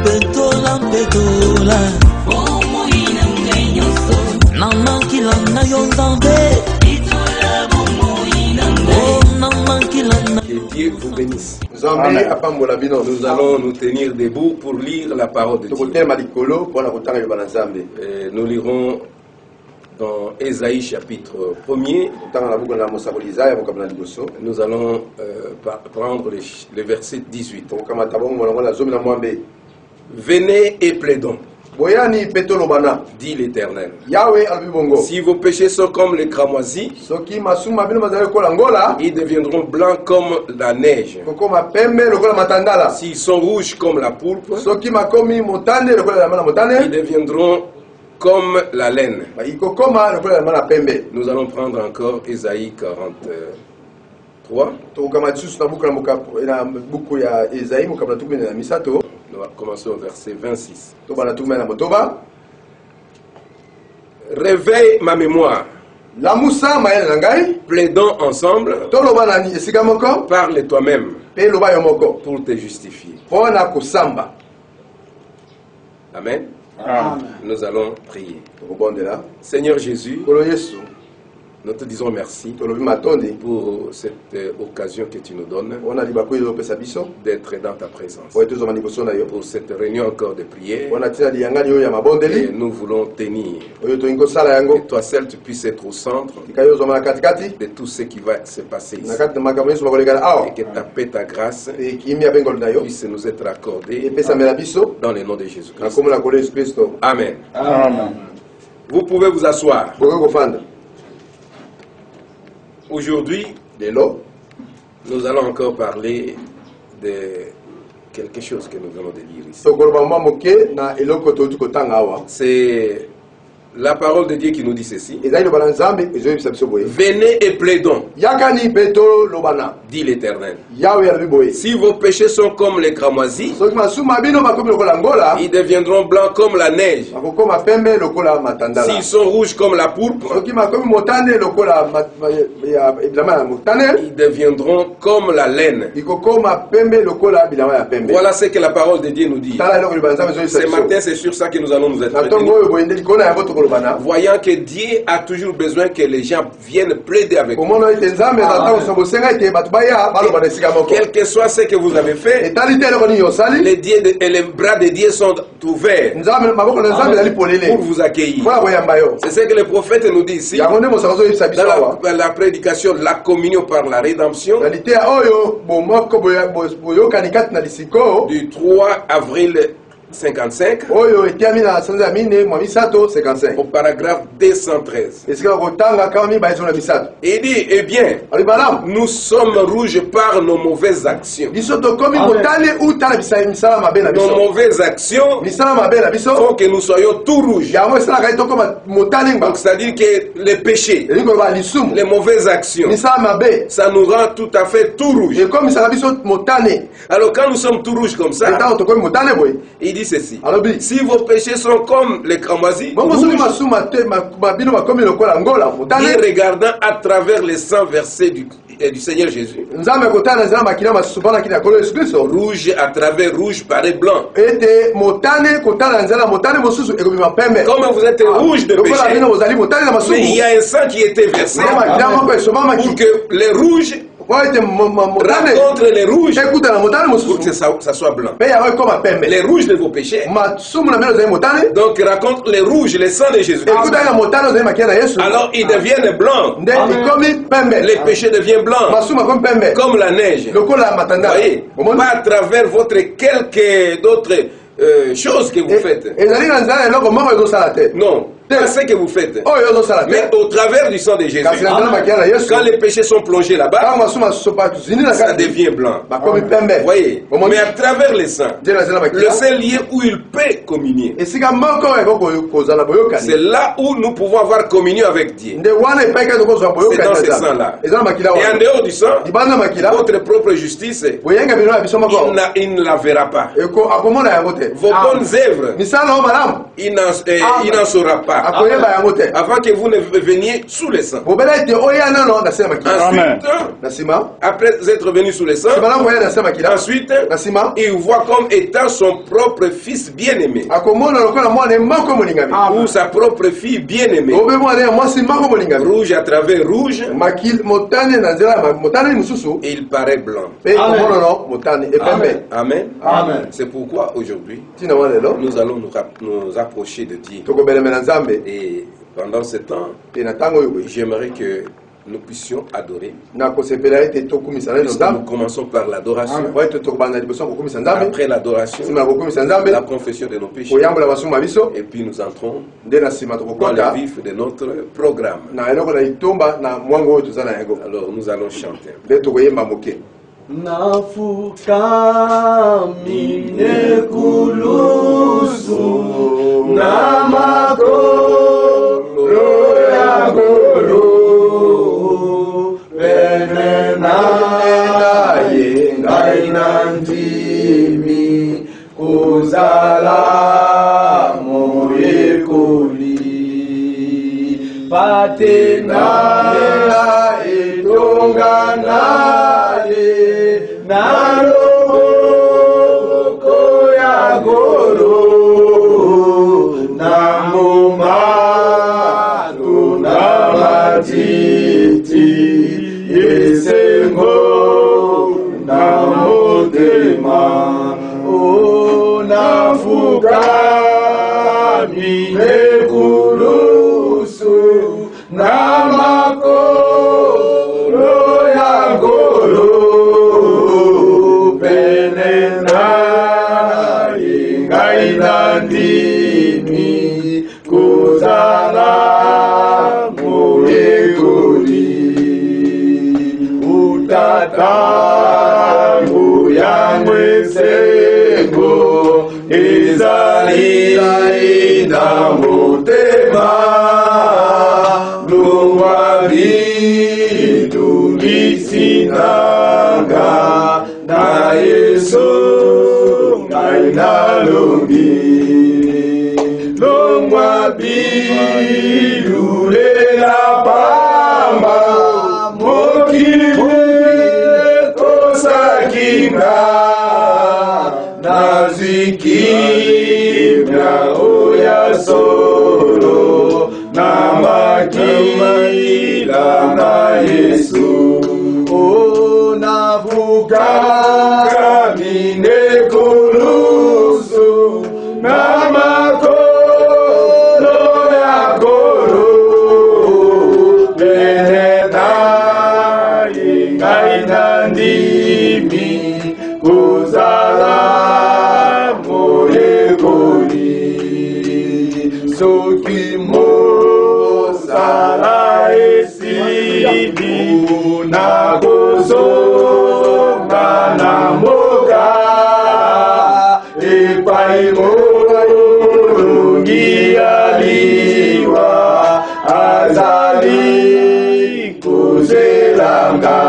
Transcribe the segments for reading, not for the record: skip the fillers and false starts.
Petola, petola. Naman kilana yonzambe. Oh, naman kilana. Que Dieu vous bénisse. Amen. Nous allons nous tenir debout pour lire la parole de Dieu. Nous lirons dans Ésaïe chapitre 1er. Nous allons prendre le verset 18. Venez et plaidons, dit l'Éternel. Si vos péchés sont comme les cramoisis, ils deviendront blancs comme la neige. S'ils sont rouges comme la pourpre, ils deviendront comme la laine. Nous allons prendre encore Ésaïe 43. Nous commençons au verset 26. Réveille ma mémoire. Plaidons ensemble. Parle toi-même pour te justifier. Amen. Amen. Nous allons prier. Seigneur Jésus, nous te disons merci pour cette occasion que tu nous donnes d'être dans ta présence. Pour cette réunion encore de prière, et nous voulons tenir. Que toi seul tu puisses être au centre de tout ce qui va se passer ici. Et que ta paix, ta grâce puisse nous être accordée dans le nom de Jésus-Christ. Amen. Amen. Vous pouvez vous asseoir. Aujourd'hui, nous allons encore parler de quelque chose que nous venons de lire ici. C'est la parole de Dieu qui nous dit ceci. Venez et plaidons, dit l'Éternel. Si vos péchés sont comme les cramoisis, ils deviendront blancs comme la neige. S'ils sont rouges comme la pourpre, ils deviendront comme la laine. Voilà ce que la parole de Dieu nous dit. Ce matin, c'est sur ça que nous allons nous être. Voyant que Dieu a toujours besoin que les gens viennent plaider avec nous. Quel que soit ce que vous avez fait, les bras de Dieu sont ouverts pour vous accueillir. C'est ce que le prophète nous dit ici dans la prédication de la communion par la rédemption du 3 avril 55 au paragraphe 213. Il dit, eh bien, nous sommes rouges par nos mauvaises actions. Nos mauvaises actions font que nous soyons tout rouges. Donc c'est-à-dire que les péchés, les mauvaises actions, ça nous rend tout à fait tout rouge. Alors quand nous sommes tout rouges comme ça, il dit ceci: si vos péchés sont comme les cramoisis, et regardant à travers les 100 versets du Seigneur Jésus, rouge à travers rouge paraît blanc. Comme vous êtes rouge de péché, mais il y a un sang qui était versé pour que les rouges rencontre les rouges pour que ça soit blanc. Les rouges de vos péchés donc raconte les rouges, les sangs de Jésus. Alors ils deviennent blancs. Les péchés deviennent blancs comme la neige. Voyez, pas à travers votre quelques d'autres choses que vous faites. Non. Pas ce que vous faites, mais au travers du sang de Jésus. Quand les péchés sont plongés là-bas, ça devient blanc. Voyez, mais à travers le sang, le seul lieu où il peut communier, c'est là où nous pouvons avoir communion avec Dieu. C'est dans ce sang-là. Et en dehors du sang, votre propre justice, il ne la verra pas. Vos bonnes œuvres, il n'en saura pas. pas. Avant que vous ne veniez sous le sang. Ensuite, après être venu sous le sang, ensuite, il voit comme étant son propre fils bien-aimé. Ou sa propre fille bien-aimée. Rouge à travers rouge. Il paraît blanc. Amen. Amen. Amen. C'est pourquoi aujourd'hui, nous allons nous approcher de Dieu. Et pendant ce temps, j'aimerais que nous puissions adorer. Nous commençons par l'adoration. Après l'adoration, la confession de nos péchés. Et puis nous entrons dans le vif de notre programme. Alors nous allons chanter. Nafukamine kulusu namakolo ya golo benena yengai nandimi kuzala moyekoli patena etongana naroko ya golo namoma tunamatiti yesengo namotema o nafuka minekulusu namakolo ya golo Nandini kuzala moyekoli utatangu yamwesengo ezali na motema lungwalidulisinanga na Yesu nalongi longwa bilule la pamba mokili kosakinga nazikimya oya solo na makila na Yesu o navuka kamine kulusu namakolo ya golo benena ingai nandimi kuzala moyekoli soki mosala esili nakozonga na moka epai molungi aliwa azali kuzelanga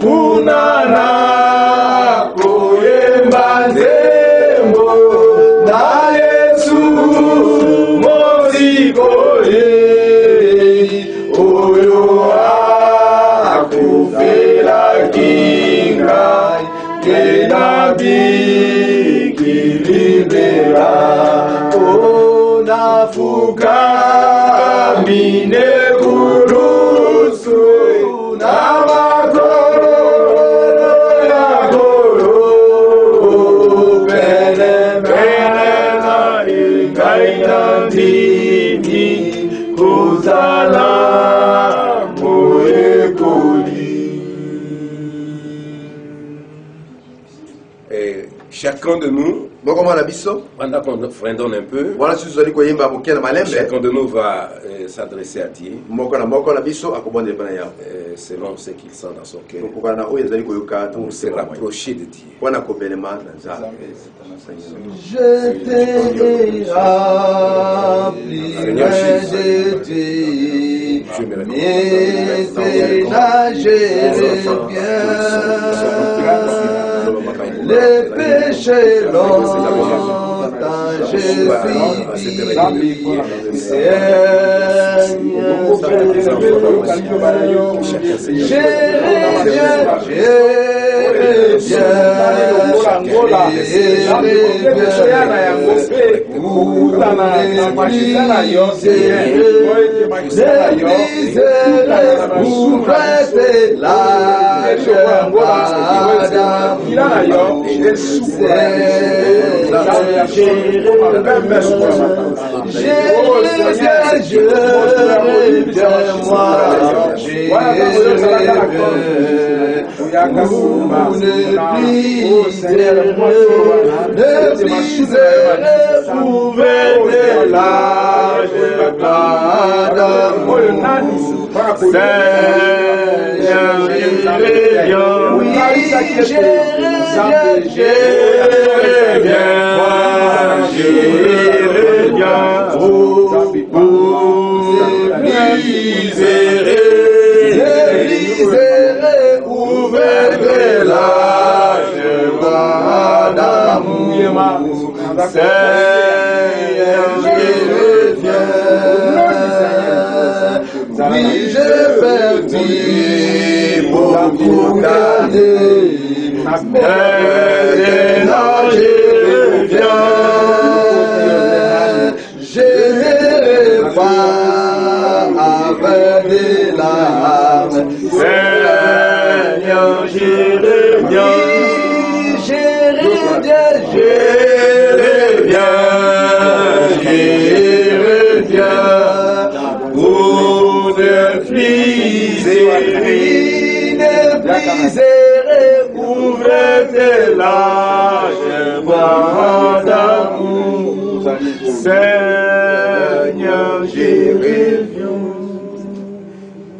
kunana koyemba nzembo na Yesu mozikoli oyo akufela kingai kenabikilibera onafuka mine kurusu namakolo ya golo benena ingai nandini kuzala moyekoli. Chacun de nous, pendant qu'on fredonne un peu, chacun de nous va s'adresser à Dieu selon ce qu'il sent dans son cœur pour se rapprocher de Dieu. Je t'ai appris de Dieu, ménager bien. Les péchés l'ont je suis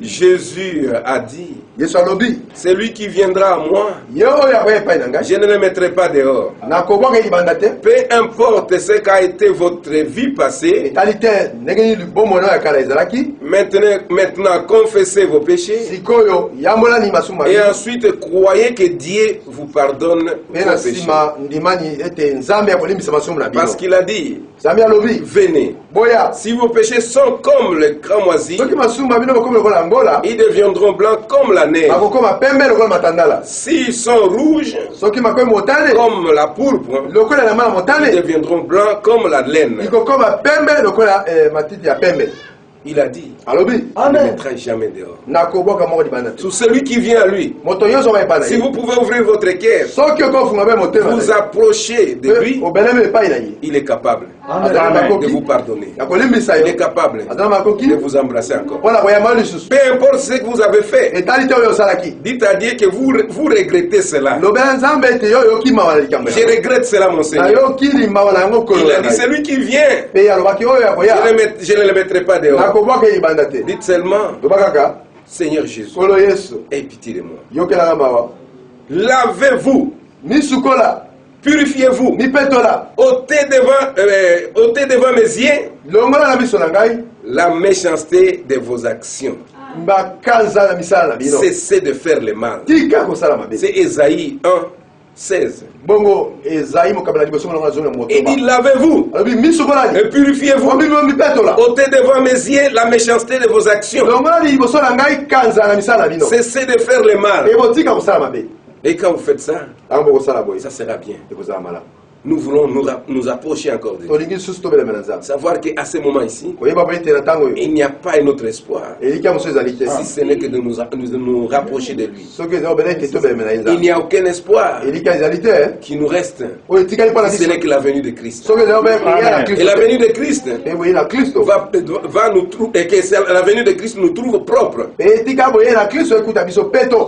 Jésus a dit, c'est lui qui viendra à moi, je ne le mettrai pas dehors. Peu importe ce qu'a été votre vie passée, maintenant confessez vos péchés et ensuite croyez que Dieu vous pardonne vos péchés. Parce qu'il a dit, venez. Si vos péchés sont comme le cramoisi, ils deviendront blancs comme la neige. S'ils sont rouges, comme la pourpre, ils deviendront blancs comme la laine. Il a dit, il ne mettra jamais dehors. Tout celui qui vient à lui, si vous pouvez ouvrir votre cœur, vous approchez de lui, il est capable de vous pardonner. Il est capable de vous embrasser encore. Peu importe ce que vous avez fait, dites à Dieu que vous regrettez cela. Je regrette cela, mon Seigneur. Il a dit, celui qui vient, je ne le mettrai pas dehors. Dites seulement, Seigneur Jésus, aie pitié de moi. Lavez-vous, purifiez-vous, ôtez devant mes yeux la méchanceté de vos actions. Cessez de faire le mal. C'est Ésaïe 1, 16. Il dit, lavez-vous et purifiez-vous. Ôtez devant mes yeux la méchanceté de vos actions. Cessez de faire le mal. Et quand vous faites ça, ça sera bien. Nous voulons nous approcher encore de Dieu. Savoir qu'à ce moment ici, il n'y a pas un autre espoir, si ce n'est que de nous rapprocher de lui. Il n'y a aucun espoir qui nous reste, si ce n'est que la venue de Christ. Et la venue de Christ va nous trouver, et que la venue de Christ nous trouve propres.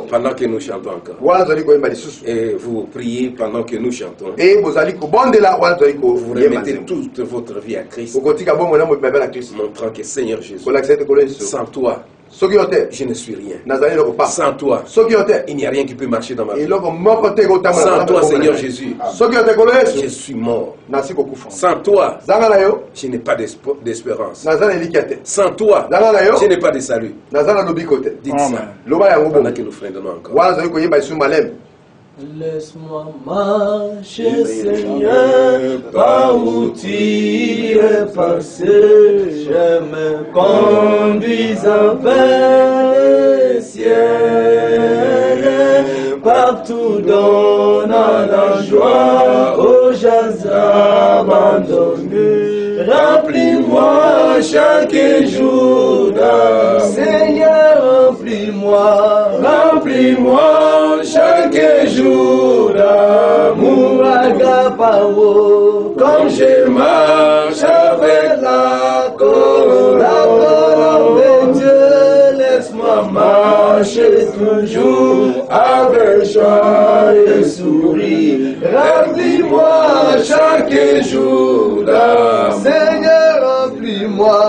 Pendant que nous chantons encore. Et vous priez pendant que nous chantons. Vous remettez toute votre vie à Christ, montrant que Seigneur Jésus, sans toi, je ne suis rien. Sans toi, il n'y a rien qui peut marcher dans ma vie. Sans toi, Seigneur Jésus, je suis mort. Sans toi, je n'ai pas d'espérance. Sans toi, je n'ai pas de salut. Dites ça pendant que nous freinons encore. Laisse-moi marcher, Seigneur, par où tu es passé. Je me conduis vers le ciel. Partout donnant la joie aux gens abandonnés. Remplis-moi chaque jour d'âme. Seigneur, remplis-moi, remplis-moi chaque jour d'amour agapao. Comme je marche avec la colonne de Dieu, laisse-moi marcher toujours avec joie et sourire. Remplis-moi chaque jour d'âme. Seigneur, remplis-moi,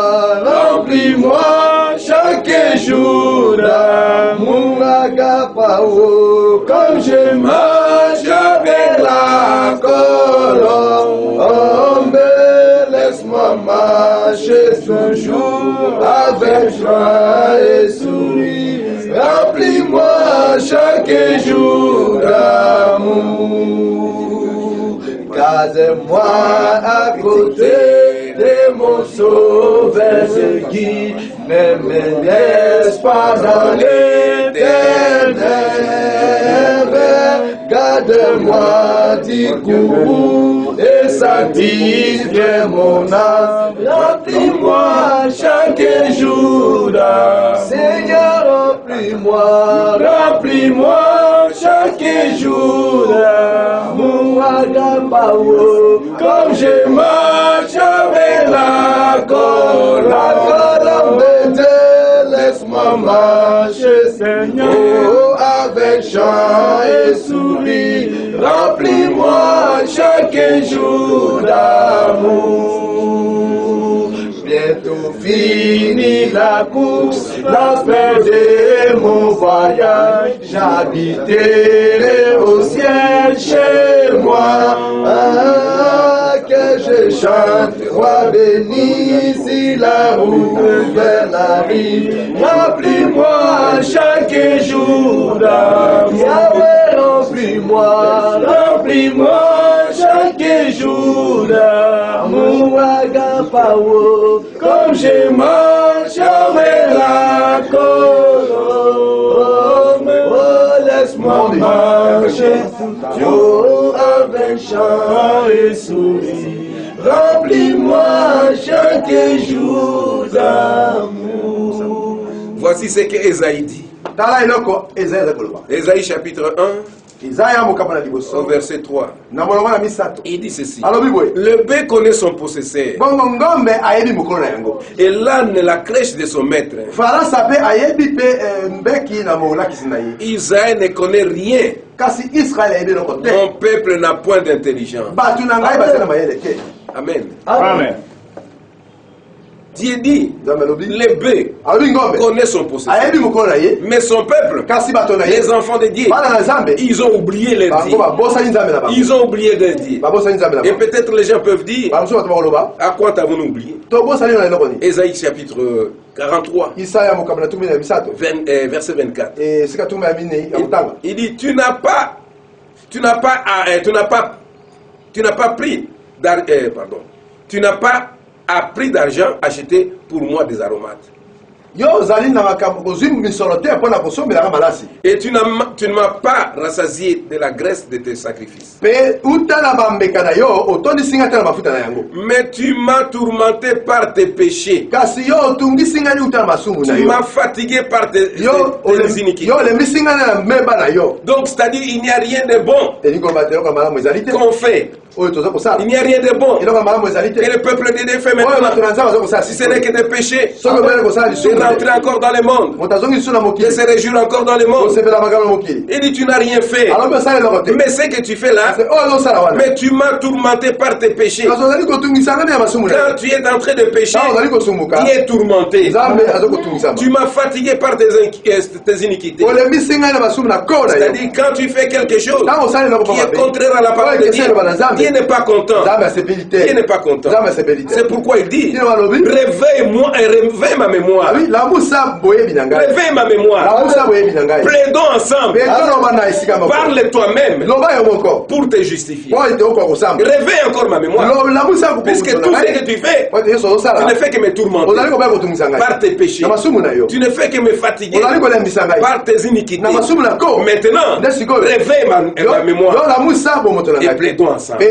remplis-moi chaque jour d'amour agapao. Comme je marche avec la colombe, laisse-moi marcher toujours avec joie et sourire. Remplis-moi chaque jour d'amour. Case-moi à côté de mon sauveur qui ne me laisse pas dans l'éternel. Garde-moi du coup et satisfais mon âme. Remplis-moi chaque jour d'âme. Seigneur, remplis-moi, remplis-moi chaque jour d'amour agapao. Comme je marche avec la colombe de Dieu, laisse-moi marcher, Seigneur, avec chant et sourire. Remplis-moi chaque jour d'amour. Bientôt fini la course, l'aspect de mon voyage. J'habiterai au ciel chez moi. Que je chante, roi béni, si la route vers la rive. Remplis-moi chaque jour d'amour. Yahweh, remplis-moi, remplis-moi chaque jour d'amour agapao. Comme je marche avec la colombe, oh, laisse-moi marcher toujours avec chant et sourire. Remplis-moi chaque jour d'amour. Voici ce que Ésaïe dit. Ésaïe chapitre 1. Au verset 3, il dit ceci: le bœuf connaît son possesseur, et l'âne la crèche de son maître. Israël ne connaît rien. Mon peuple n'a point d'intelligence. Amen. Amen. Dieu dit, les bœufs connaissent son possesseur, mais son peuple, les enfants de Dieu, ils ont oublié les dieux. Ils ont oublié les dieux. Et peut-être les gens peuvent dire, à quoi t'avons-nous oublié? Ésaïe chapitre 43, verset 24. Il dit, tu n'as pas appris d'argent acheté pour moi des aromates. Et tu ne m'as pas rassasié de la graisse de tes sacrifices. Mais tu m'as tourmenté par tes péchés. Tu m'as fatigué par tes iniquités. Donc, c'est-à-dire, il n'y a rien de bon qu'on fait. Il n'y a rien de bon. Et le peuple de Dieu fait maintenant. Si ce n'est que des péchés, de rentrer encore dans le monde, de se réjouir encore dans le monde. Il dit, tu n'as rien fait. Mais ce que tu fais là, mais tu m'as tourmenté par tes péchés. Quand tu es en train de pécher, tu es tourmenté. Tu m'as fatigué par tes iniquités. C'est-à-dire, quand tu fais quelque chose qui est contraire à la parole de Dieu, Dieu n'est pas content. Dieu n'est pas content. C'est pourquoi il dit, réveille-moi et réveille ma mémoire. Réveille ma mémoire. Plaidons ensemble. Parle toi-même pour te justifier. Réveille encore ma mémoire. Parce que tout ce que tu fais, tu ne fais que me tourmenter par tes péchés. Tu ne fais que me fatiguer par tes iniquités. Maintenant, réveille ma mémoire et plaidons ensemble.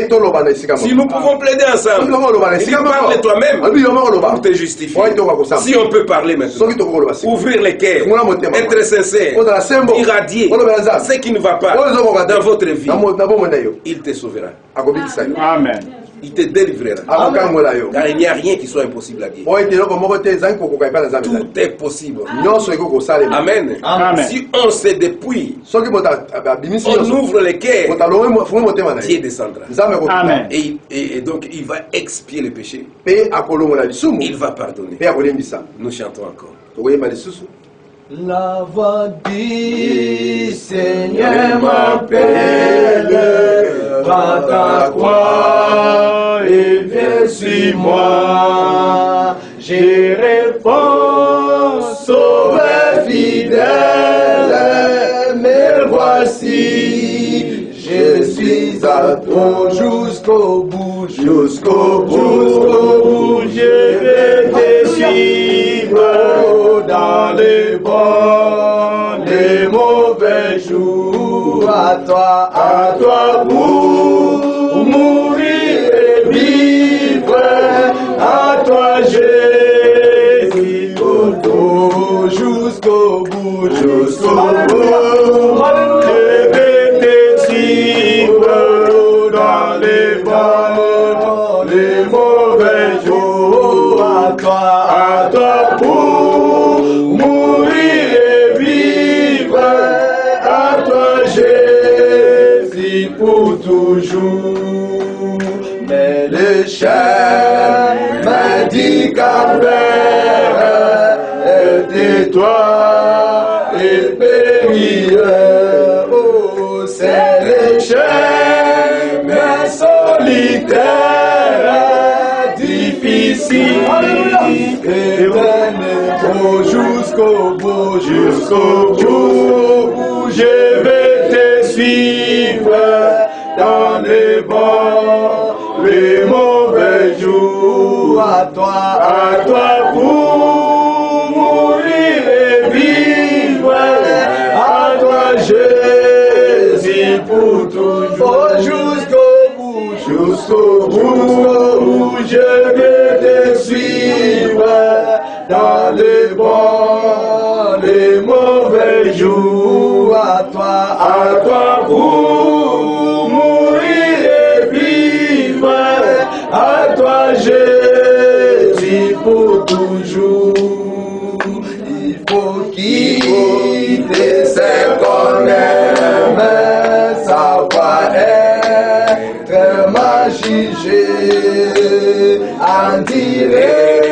Si nous pouvons plaider ensemble, parle toi-même pour te justifier. Si on peut parler maintenant, ouvrir les cœurs, être sincère, irradier ce qui ne va pas dans votre vie, il te sauvera. Amen. Il te délivrera. Car il n'y a rien qui soit impossible à Dieu. Tout est possible. Amen. Amen. Si on se dépouille, on ouvre les cœurs, Dieu descendra. Amen. Et donc il va expier le péché. Il va pardonner. Nous chantons encore. La voix du Seigneur m'appelle, va ta croix et viens sur moi. J'y réponds, sauveur fidèle, me voici. Je suis à toi jusqu'au bout, jusqu'au bout, je vais te suivre dans les bons, les mauvais jours. À toi pour mourir et vivre, à toi Jésus, jusqu'au bout, jusqu'au bout. Je vais te suivre dans les bons, les mauvais jours. À toi pour mourir et vivre, à toi Jésus pour toujours. Mais le chemin du calvaire est étroit et périlleux. Oh, c'est le chemin solitaire, difficile. Et vraiment jusqu'au bout, je vais te suivre dans les bons, les mauvais jours. À toi pour mourir et vivre, à toi Jésus pour toujours. Jusqu'au bout, je vais te suivre dans les bons, les mauvais jours. À toi pour mourir et vivre, à toi Jésus pour toujours. Il faut quitter ce qu'on aime, savoir être mal jugé, en tirer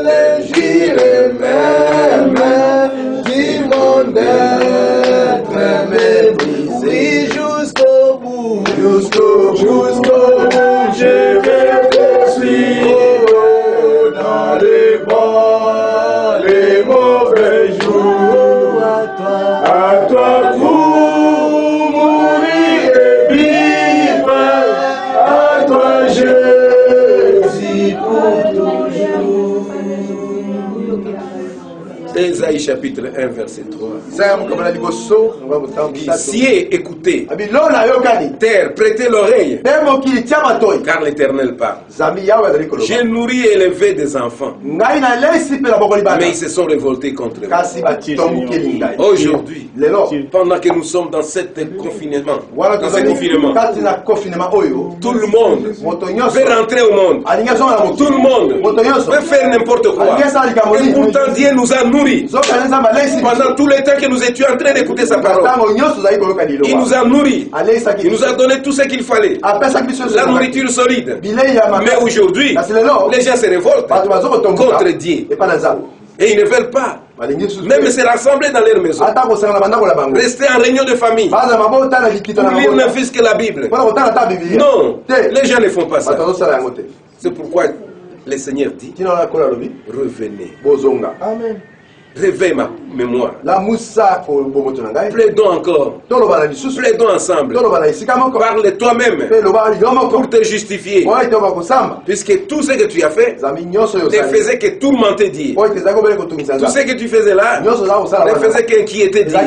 les gires même du monde être méprisé jusqu'au bout, je vais te suivre dans les bons, les mauvais jours. À toi pour mourir et vivre, à toi Jésus pour toujours. Ésaïe chapitre 1 verset 3. Ici, écoutez. Terre, prêtez l'oreille. Car l'Éternel parle. J'ai nourri et élevé des enfants, mais ils se sont révoltés contre moi. Aujourd'hui, pendant que nous sommes dans ce confinement, tout le monde veut rentrer au monde. Tout le monde veut faire n'importe quoi. Et pourtant Dieu nous a nourris pendant tout le temps que nous étions en train d'écouter sa parole. Il nous a nourris. Il nous a donné tout ce qu'il fallait. La nourriture solide. Mais aujourd'hui, les gens se révoltent contre Dieu. Et ils ne veulent pas même se rassembler dans leur maison. Rester en réunion de famille pour lire ne fût-ce que la Bible. Non, les gens ne font pas ça. C'est pourquoi Le Seigneur dit, revenez. Amen. Réveille ma mémoire. La moussa Plaidons encore. Plaidons ensemble. Parle toi-même pour te justifier. Puisque tout ce que tu as fait ne faisait que tourmenter Dieu. Tout ce que tu faisais là ne faisait qu'inquiéter Dieu.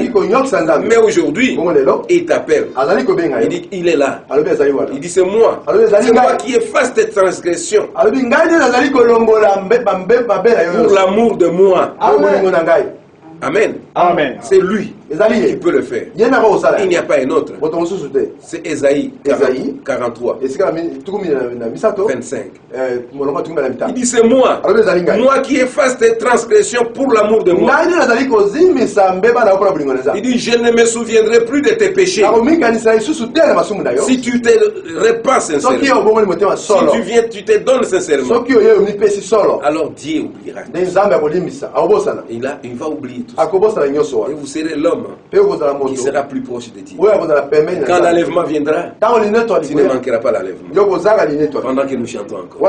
Mais aujourd'hui, il t'appelle. Il dit, il est là. Il dit, c'est moi. C'est moi qui efface tes transgressions pour l'amour de moi. Amen. Amen. C'est lui qui peut le faire. Il n'y a pas un autre. C'est Ésaïe 43. 25. Il dit, c'est moi. Moi qui efface tes transgressions pour l'amour de moi. Il dit, je ne me souviendrai plus de tes péchés. Si tu te repens sincèrement, si tu viens, tu te donnes sincèrement, alors Dieu oubliera. Il va oublier tout ça. Et vous serez l'homme qui sera plus proche de Dieu. Quand l'enlèvement viendra, tu ne manqueras pas l'enlèvement. Pendant que nous chantons encore.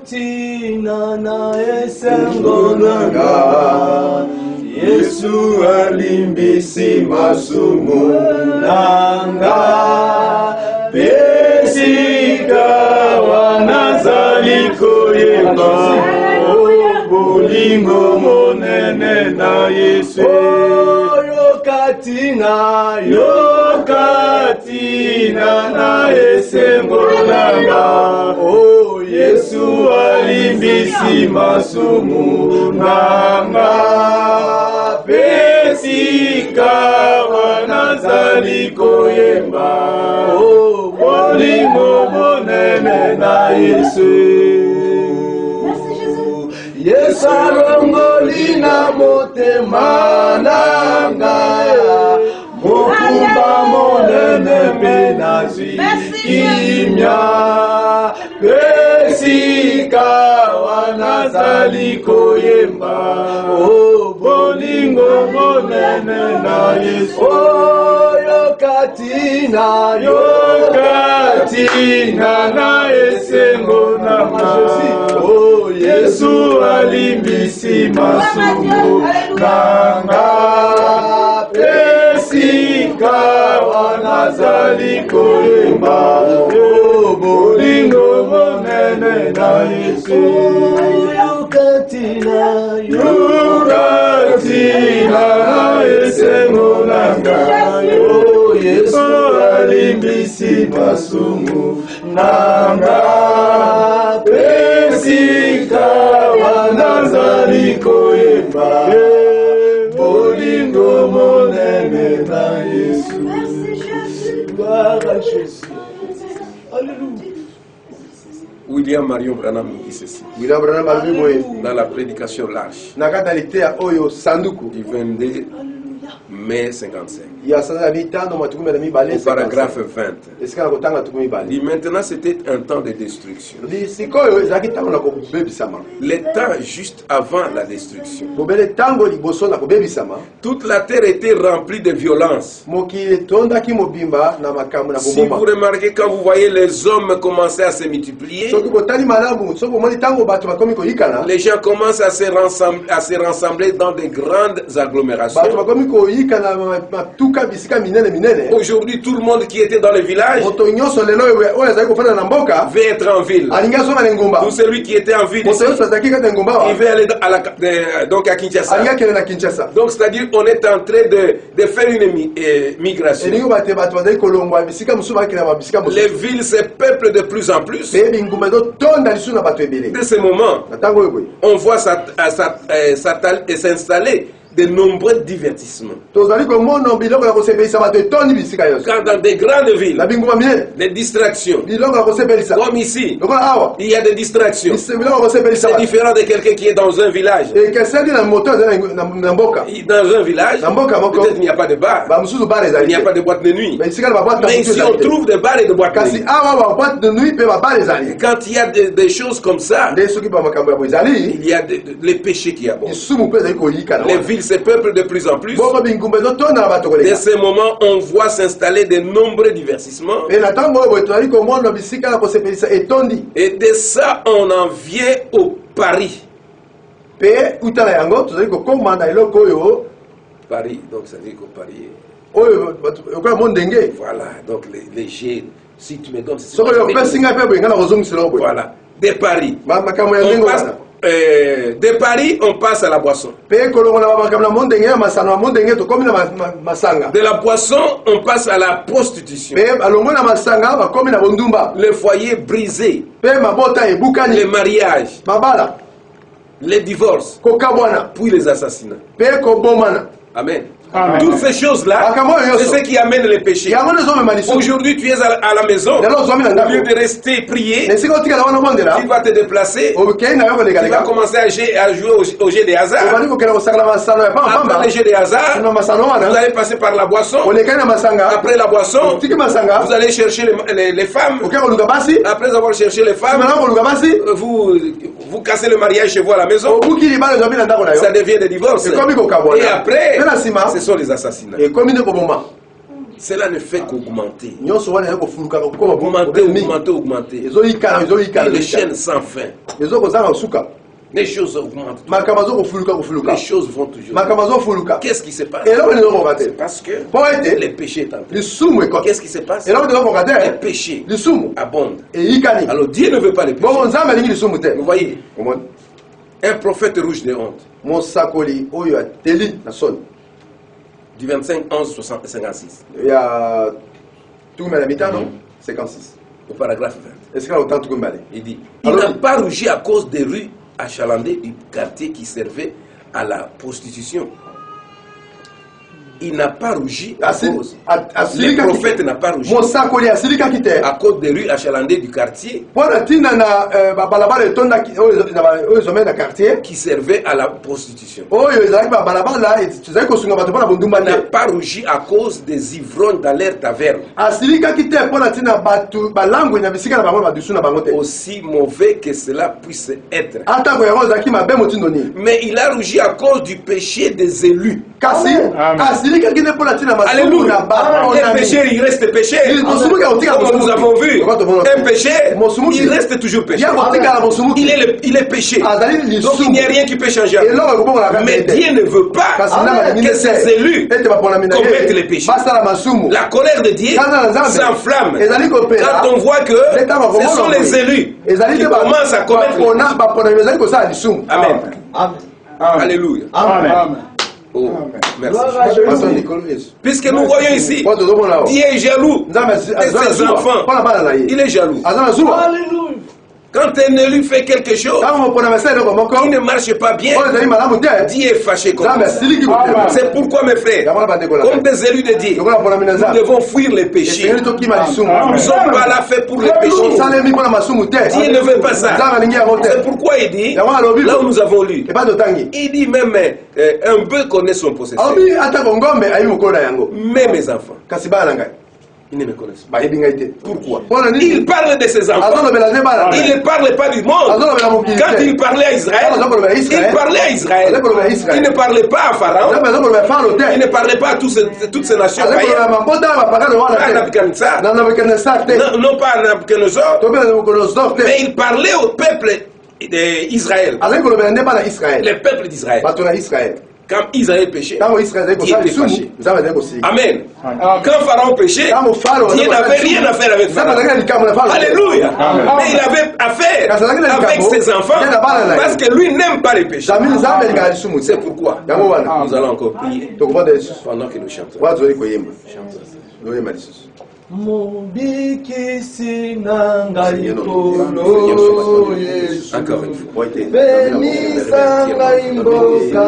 Yokatina na esengo nanga Yesu alimbisi masumu nanga Pesika wanazali koyemba Bolingo monene na Yesu Yokatina na esengo nanga Oh Yesu alimbisi masumu nanga Pesika wanazali koyemba Oh bolingo monene na Yesu Yesu alongolina motema nanga Mokumba monene penazwi kimya Pesika wanazali koyemba Oh bolingo monene na Yesu Oh yokatina na esengo nanga Oh Yesu alimbisi masumu nanga Pesika wanazali koyemba Oh bolingo monene na Yesu Yokatina na esengo nanga Oh Yesu alimbisi masumu nanga Pesika wanazali koyemba bolingo monene na Yesu. Gloire à Jésus. Alléluia. William Marion Branham dit ceci. Dans la prédication large du 22 mai 55. Au paragraphe 20. Dit maintenant c'était un temps de destruction. Le temps juste avant la destruction. Toute la terre était remplie de violence. Si vous remarquez, quand vous voyez les hommes commencer à se multiplier, les gens commencent à se rassembler dans de grandes agglomérations. Aujourd'hui, tout le monde qui était dans le village veut être en ville. Tout celui qui était en ville ici, il veut aller donc à Kinshasa. Donc c'est-à-dire qu'on est en train de faire une migration. Les villes se peuplent de plus en plus. De ce moment, on voit s'installer de nombreux divertissements. Quand dans des grandes villes, des distractions, comme ici, il y a des distractions. C'est différent de quelqu'un qui est dans un village. Dans un village, peut-être il n'y a pas de bar, il n'y a pas de boîte de nuit. Mais ici, on trouve des bars et des boîtes de nuit. Et quand il y a des choses comme ça, il y a les péchés qui abondent. Les villes ce peuple de plus en plus. De ces moments, on voit s'installer de nombreux divertissements. Et de ça, on en vient au pari. Paris, donc ça veut dire qu'au Paris. Voilà, donc les jets, si tu me donnes. Voilà, des paris. De Paris, on passe à la boisson. De la boisson, on passe à la prostitution. Les foyers brisés. Les mariages. Les divorces. Puis les assassinats. Amen. Amen. Toutes ces choses-là, c'est ce qui amène les péchés. Aujourd'hui, tu es à la maison, au lieu de rester prier, tu vas te déplacer, tu vas commencer à jouer au jeu des hasards. Après le jeu des hasards, vous allez passer par la boisson. Après la boisson, vous allez chercher les femmes. Après avoir cherché les femmes, vous cassez le mariage chez vous à la maison. Ça devient des divorces. Et après, ce sont les assassinats. Cela ne fait qu'augmenter. Augmenter. Et les chaînes sans fin. Les choses augmentent. Les choses vont toujours. Qu'est-ce qui se passe? Parce que les péchés sont. Qu'est-ce qui se passe? Les péchés abondent. Alors Dieu ne veut pas les péchés. Vous voyez, un prophète rouge de honte. Du 25, 11, 56. Il y a tout le temps, 56. Au paragraphe 20. Il dit, il n'a pas rougi à cause des rues achalandées du quartier qui servait à la prostitution. Il n'a pas rougi à cause. Le prophète n'a pas rougi à cause des rues achalandées du quartier qui servait à la prostitution. Il n'a pas rougi à cause des ivrognes dans l'air taverne. Aussi mauvais que cela puisse être. Mais il a rougi à cause du péché des élus. Alléluia. Les péchés, il reste péché. Comme nous avons vu, un péché, il reste toujours péché. Il est péché. Donc il n'y a rien qui peut changer. Mais Dieu ne veut pas que ses élus commettent les péchés. La colère de Dieu s'enflamme quand on voit que ce sont les élus qui commencent à commettre les péchés. Amen. Alléluia. Amen. Oh, merci. Puisque nous voyons ici, Dieu est jaloux de ses enfants. Il est jaloux. Alléluia. Quand un élu fait quelque chose qui ne marche pas bien, Dieu est fâché contre ça. C'est pourquoi, mes frères, comme des élus de Dieu, nous devons fuir les péchés. Nous ne sommes pas là faits pour les péchés. Dieu ne veut pas ça. C'est pourquoi il dit, là où nous avons lu, il dit même un bœuf connaît son possesseur. Mais mes enfants, ils ne me connaissent pas. Pourquoi? Il parle de ses enfants. Il ne parle pas du monde. Quand il parlait à Israël, il parlait à Israël. Il ne parlait pas à Pharaon. Il ne parlait pas à toutes ces nations païennes. Pas à Nabucodonosor. Non pas à Nabucodonosor. Mais il parlait au peuple d'Israël. Le peuple d'Israël. Quand Israël péchait, Dieu était fâché. Amen. Quand Pharaon péchait, Dieu n'avait rien à faire avec Pharaon. Alléluia. Mais il avait affaire avec ses enfants parce que lui n'aime pas les péchés. C'est pourquoi nous allons encore prier pendant que nous chantons. Mubikisi nanga likolo Yesu Beni sanga imboka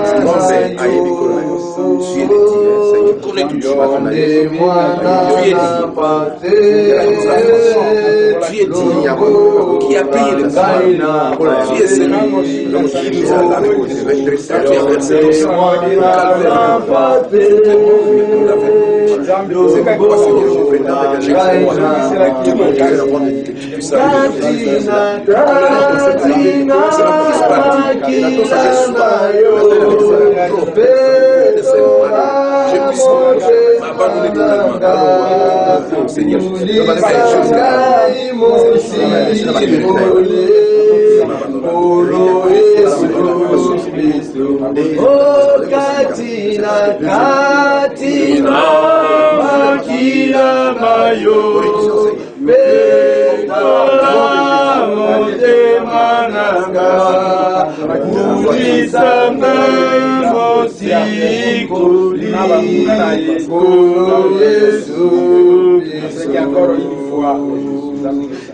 Yonde mwana pate Tu es digne qui a payé le prix. Tu es celui qui nous a lavé. Tu as versé ton sang au calvaire. C'est pourquoi Seigneur, je prie tout mon cœur que tu puisses arriver dans je puisse m'abandonner totalement. Seigneur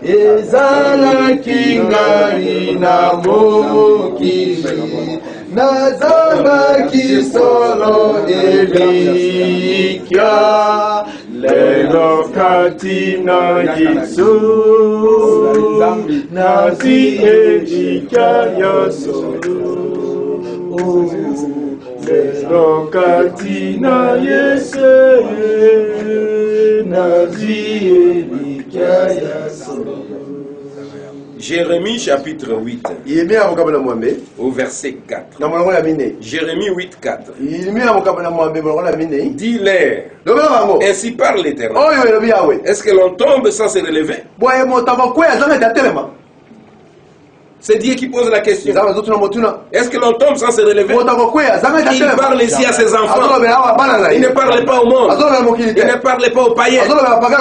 ezalaki ngai na mokili nazambaki solo elikya lelo kati na Yesu nazi elikya ya solo lelo kati na Yesu nazi elikya ya solo. Jérémie chapitre 8 au verset 4. Jérémie 8, 4. Dis-leur, ainsi parle l'Éternel. Est-ce que l'on tombe sans se relever? C'est Dieu qui pose la question. Est-ce que l'on tombe sans se relever? Il parle ici à ses enfants. Il ne parle pas au monde. Il ne parle pas aux païens.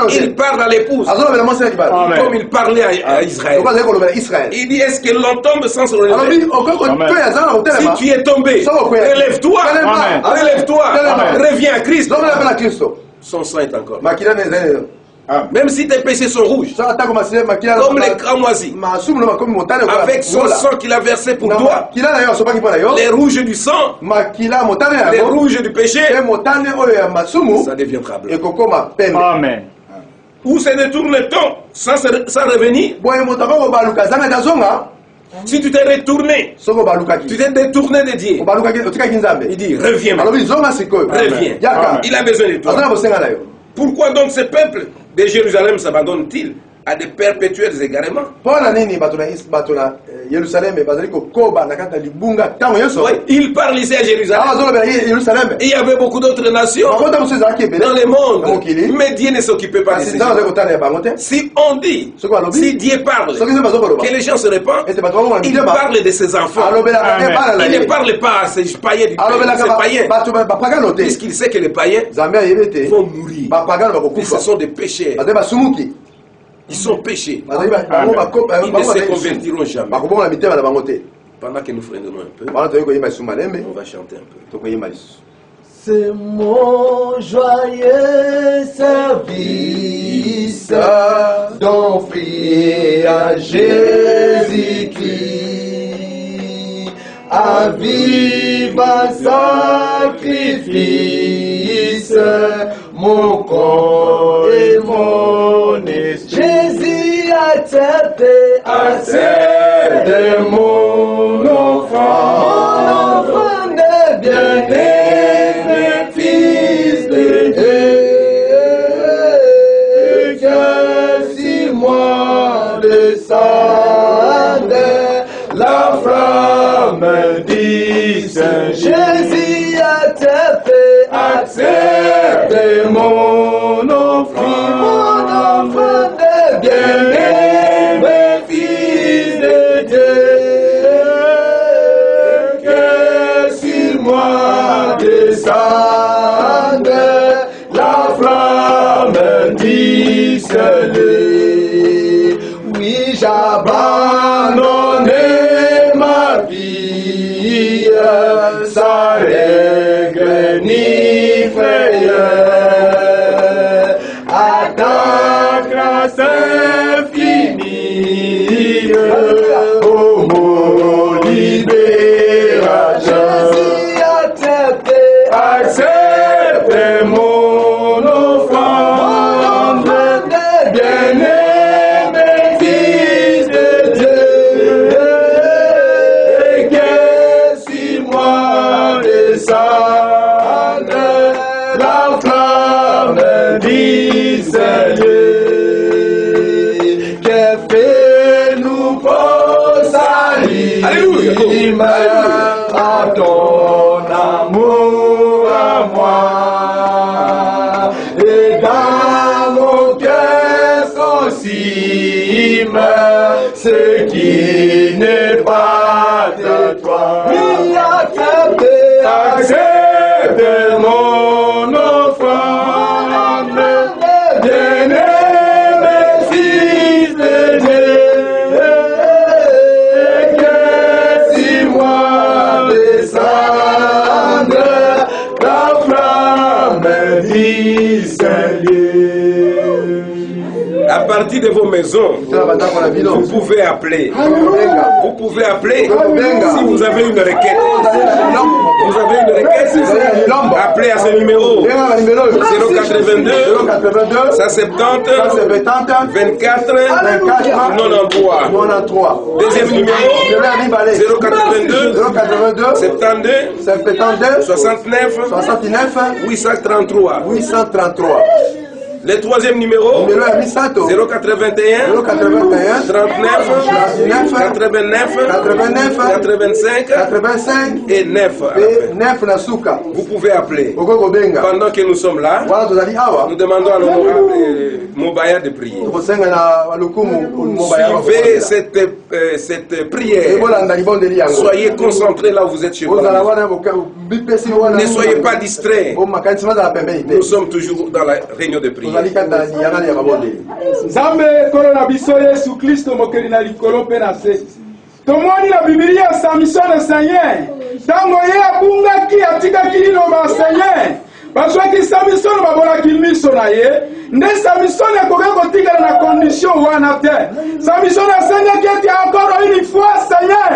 Il parle à l'épouse. Comme il parlait à Israël. Il dit, est-ce que l'on tombe sans se relever? Si tu es tombé, relève-toi. Relève-toi. Reviens à Christ. Son sang est encore. Même si tes péchés sont rouges, comme les cramoisis, avec son sang qu'il a versé pour toi, les rouges du sang, les rouges du péché, ça deviendra blanc. Amen. Où se détourne-t-on sans revenir? Si tu t'es retourné, tu t'es détourné de Dieu, il dit reviens. Reviens. Il a besoin de toi. Pourquoi donc ce peuple de Jérusalem s'abandonne-t-il à de perpétuels égarements? Oui, il parle ici à Jérusalem. Il y avait beaucoup d'autres nations dans le monde, mais Dieu ne s'occupait pas de ces gens. Si on dit, si Dieu parle, que les gens se répandent, il parle de ses enfants. Il ne parle pas à ces païens du pays, puisqu'il sait que les païens vont mourir. Ce sont des pécheurs. Ils sont péchés. Ils ne se convertiront jamais. Pendant que nous freinons un peu, on va chanter un peu. C'est mon joyeux service d'offrir à Jésus-Christ à vivre sacrifice, mon corps et mon esprit. Jésus accepte mon offrande de bien-aimé fils de Dieu, que si moi descende la flamme du Saint Jésus accepte mon offrande de bien-aimé fils de Dieu, que sur moi descende la flamme du soleil. Oui, j'abandonne ma vie sans règle ni frayeur à ta grâce infinie, ô mon libérateur. Jésus accepte mon offrande de bien-aimé fils de Dieu, et que si moi descende la flamme du Seigneur, que fait-nous pour salir à ton amour. dans mon cœur sensible ce qui n'est pas de toi. Oui, accepte mon offrande, bien-aimé fils de Dieu, que si moi descendre la flamme distinguée. À partir de vos maisons, vous pouvez appeler. Vous pouvez appeler si vous avez une requête. Vous avez une requête, appelez à ce numéro 082 170 24 93. Deuxième numéro 082 72 69 833. Le troisième numéro 081 39 89 85 et 9. Vous pouvez appeler. Pendant que nous sommes là, nous demandons à l'honorable Mobaya de prier. Suivez cette prière. Soyez concentrés là où vous êtes chez vous. Ne soyez pas distraits. Nous sommes toujours dans la réunion de prière. Nzambe kolo na biso Yesu Kristo mokeli na likolo pe na se. Tomoni na Biblia Samson na Seigneur. Tango ye abungaki atikaki liloba Seigneur. Bazwaki Samson babolaki miso na ye. Nde Samson akoki kotikala na condition wana te. Samson asengaki ete encore une fois Seigneur.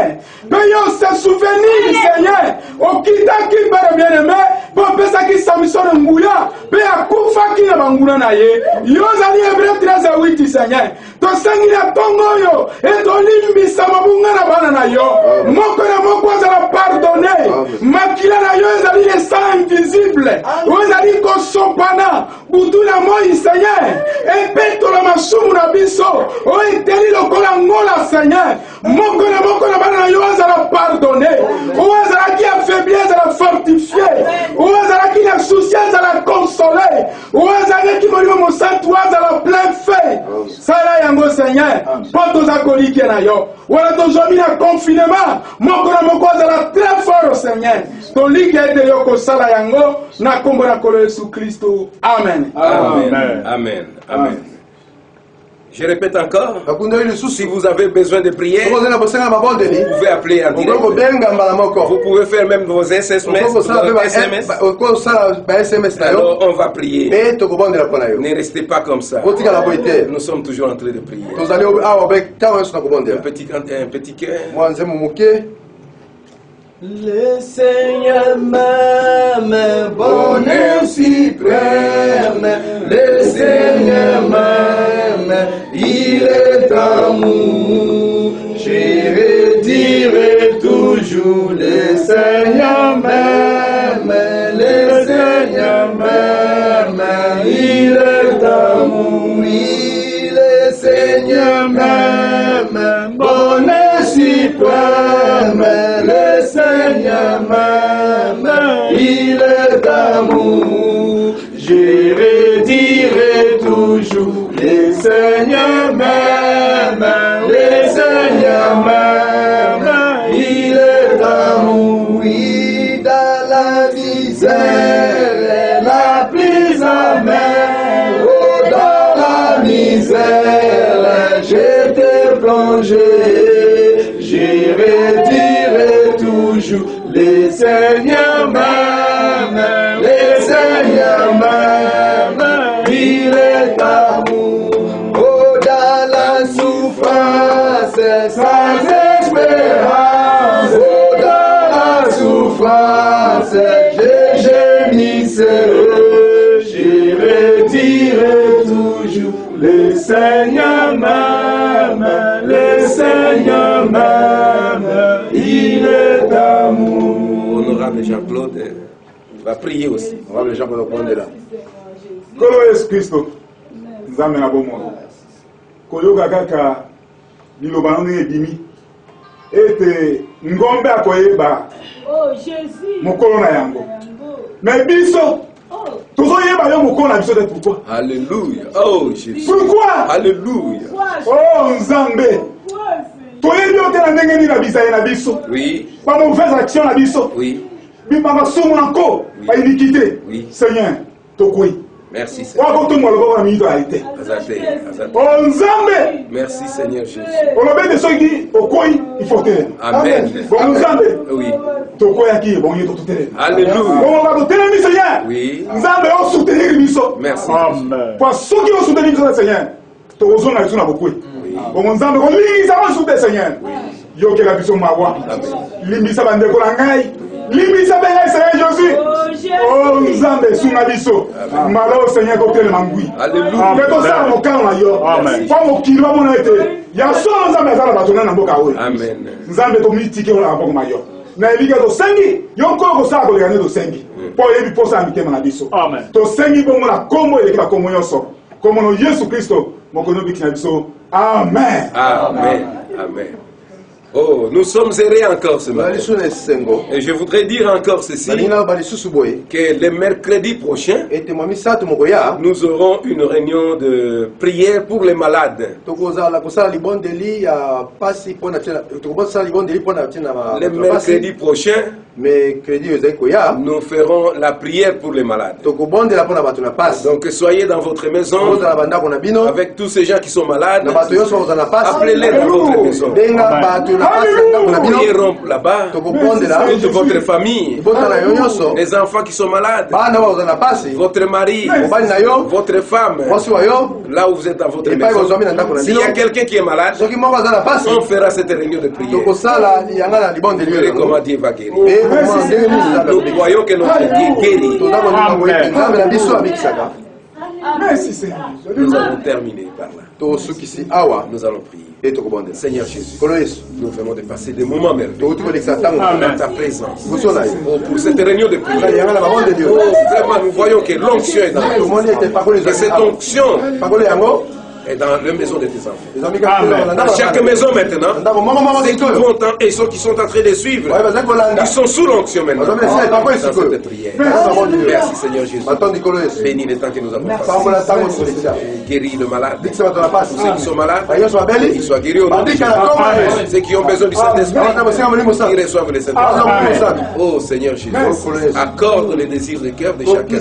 Peyo se souvenir Seigneur. Okitaki bere bien-aimé. Popesaki Samson nguya. Pe akufaki na banguna na ye. Yozali Hébreu 13:8 Seigneur. Tosengi na tongo yo. Etolimbisa mabunga na bana na yo. Moko na moko azala pardonner. Makila na yo ezali le sang invisible. Ozali kosopana. Butu na moi Seigneur. Epeto la masumu na biso. O eteli lokola ngola Seigneur. Moko na bana na yo azala pardonner. O azala ki affaibli azala fortifier. O azala ki na souciance azala consoler. O azala ki molimo mosantu azala plein fait. Sala yango Seigneur. Poto za koliki na yo. Wala tozomi na confinement. Moko na moko azala très fort Seigneur. Toliki ete yo ko sala yango na kombo na kolo Yesu Kristo. Amen. Amen. Amen. Amen. Je répète encore, si vous avez besoin de prier, vous pouvez appeler en direct. Vous pouvez faire même vos SMS. Alors on va prier. Ne restez pas comme ça. Nous sommes toujours en train de prier. Un petit cœur. Le Seigneur m'aime, bonheur suprême. Le Seigneur m'aime, il est amour. Je redirai toujours, le Seigneur m'aime. Le Seigneur m'aime, il est amour. Oui, le Seigneur m'aime, bonheur suprême. Le Seigneur m'aime, il est d'amour. Je redirai toujours, le Seigneur m'aime, le Seigneur m'aime, il est d'amour. Oui, dans la misère la plus amère, oh, dans la misère, je t'ai plongé, je redirai toujours, le Seigneur m'aime, le Seigneur m'aime, il est amour. Oh, dans la souffrance, sans espérance, oh, dans la souffrance, je gémisserai, je redirai toujours, le Seigneur m'aime, le Seigneur m'aime, il est d'amour. Honorable Jean-Claude va prier aussi. Honorable Jean-Claude va là. Kolo Yesu Kristo, nzambe na bomoi. Koyoka kaka liloba nanu ebimi. Ete ngombe akoyeba. Oh Jésus. Mokolo na yango. Mais biso tozoyeba Alléluia. Oh Jésus. Pourquoi? Alléluia. Oh Nzambe. Oui. Pas mauvaise action la biso. Oui. Oui. Seigneur, merci Seigneur. Merci Seigneur Jésus. Amen. Oui. Alléluia. Oui. Merci. Limbisa benga Seigneur Jésus. Oh Nzambe sunga biso. Malo Seigneur kotel mangui. Alléluia. Meto sa mo kana yo. Amen. Kwa mo kilo mo na ete. Ya so Nzambe azala batona na mboka oyo. Amen. Nzambe to mitike ona boko mayo. Na eliga to sengi, yo ko sa ko gane to sengi. Po yebi posa mitema na biso. Amen. To sengi bongo na kombo ele ka kombo yoso. Kombo no Yesu Kristo mo kono bikina biso. Amen. Amen. Amen. Oh, nous sommes errés encore ce matin. Et je voudrais dire encore ceci, que le mercredi prochain, nous aurons une réunion de prière pour les malades. Le mercredi prochain, nous ferons la prière pour les malades. Donc soyez dans votre maison, avec tous ces gens qui sont malades, appelez-les dans votre maison. Nous prierons là-bas, toute votre famille, les enfants qui sont malades, votre mari, votre femme, là où vous êtes dans votre maison. S'il y a quelqu'un qui est malade, on fera cette réunion de prière. Et comment Dieu va guérir. Nous croyons que notre Dieu guérit. Merci Seigneur. Nous allons terminer par là. Nous allons prier. Seigneur Jésus, nous venons de passer des moments merveilleux dans ta présence. Pour cette réunion de prière, vraiment nous voyons que l'onction est dans nous. Que cette onction est dans la maison de tes enfants. Dans chaque maison maintenant, ceux qui sont en train de suivre, ils sont sous l'onction maintenant. Dans cette prière. Merci Seigneur Jésus. Bénis les temps que nous avons passés. Guéris le malade. Tous ceux qui sont malades, qu'ils soient guéris au nom de Jésus. Ceux qui ont besoin du Saint-Esprit, qu'ils reçoivent le Saint-Esprit. Oh Seigneur Jésus, accorde les désirs du cœur de chacun.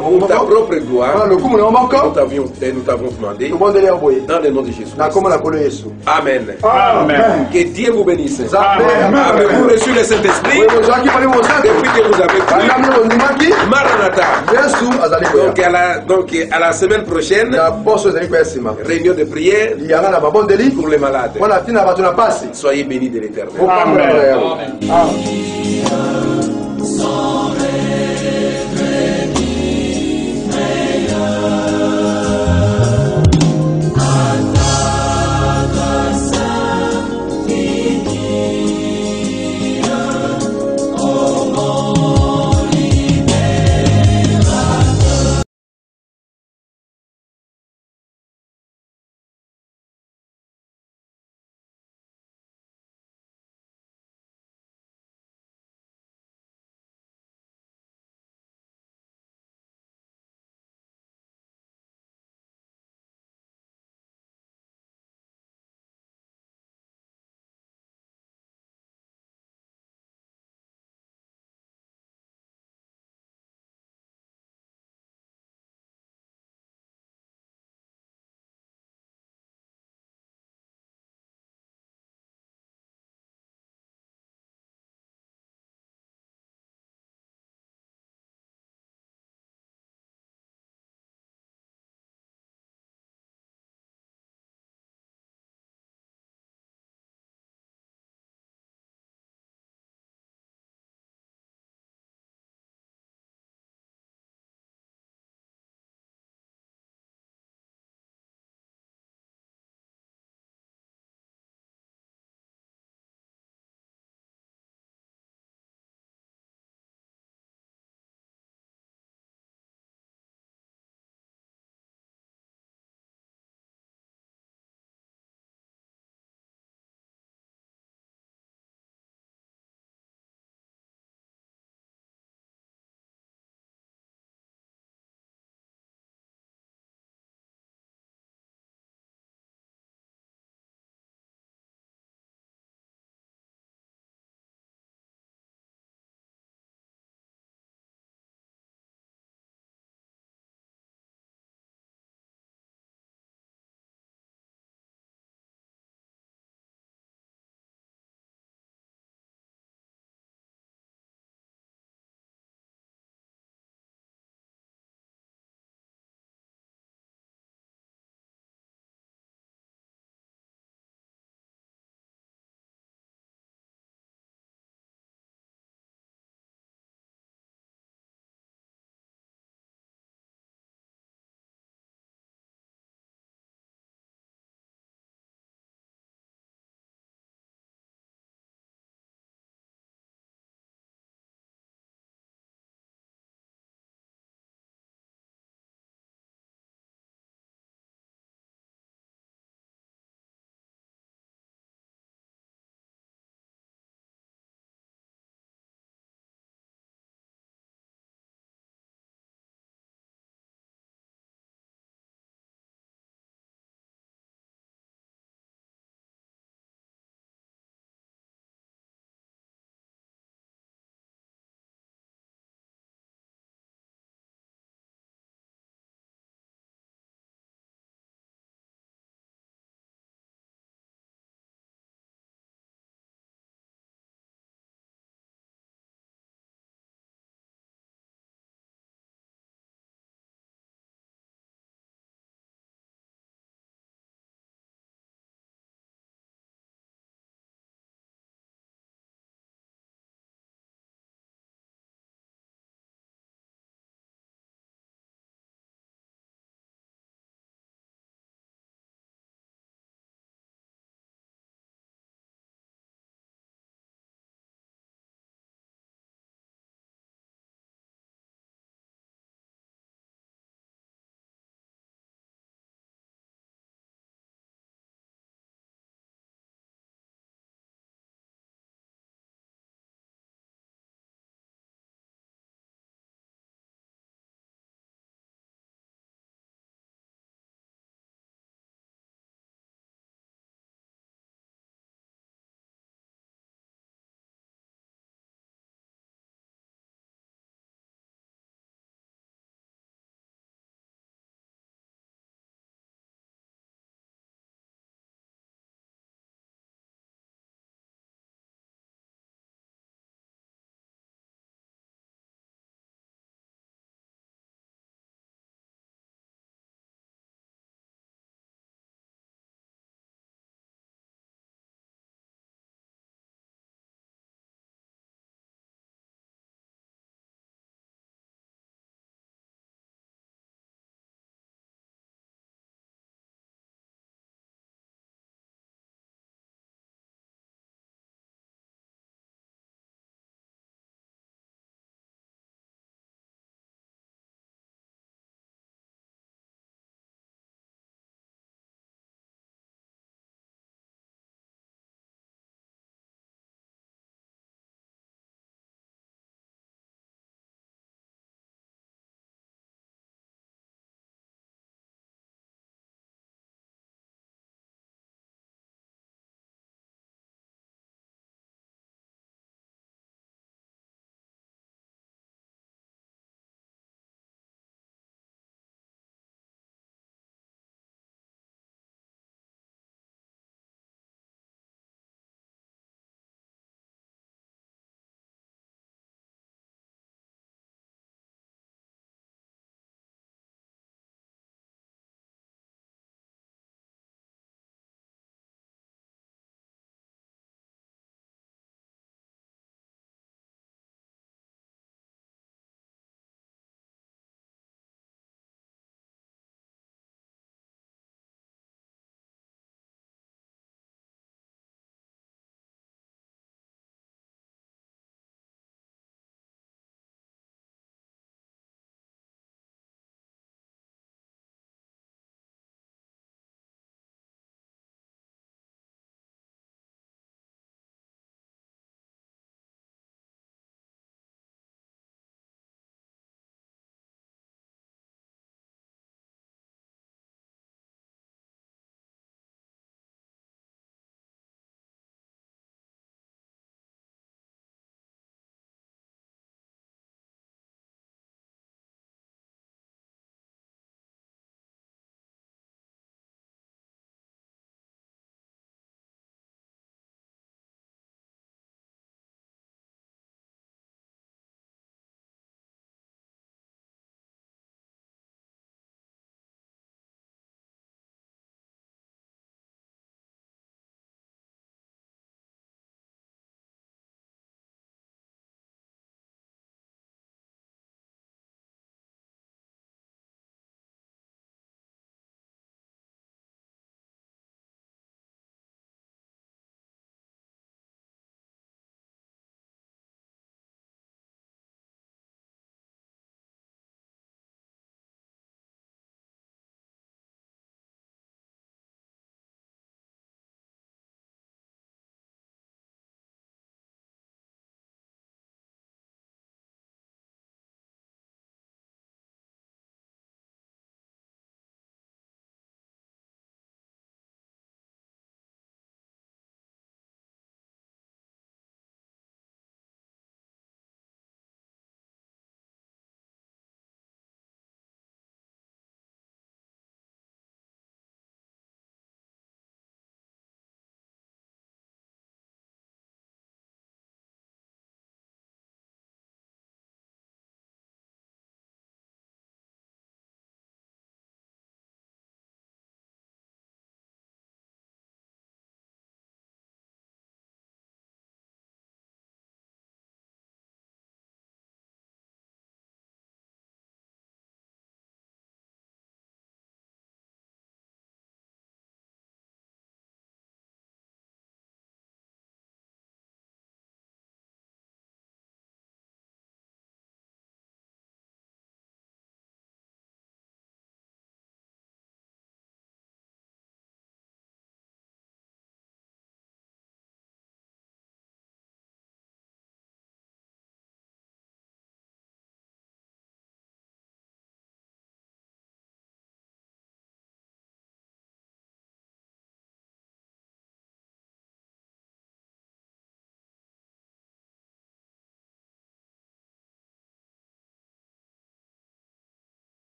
Pour ta propre gloire, nous t'avons demandé dans le nom de Jésus. Amen. Amen. Que Dieu vous bénisse. Amen. Avez-vous reçu le Saint-Esprit depuis que vous avez cru? Maranatha. Donc à la semaine prochaine, réunion de prière pour les malades. Soyez bénis de l'Éternel. Amen. Amen.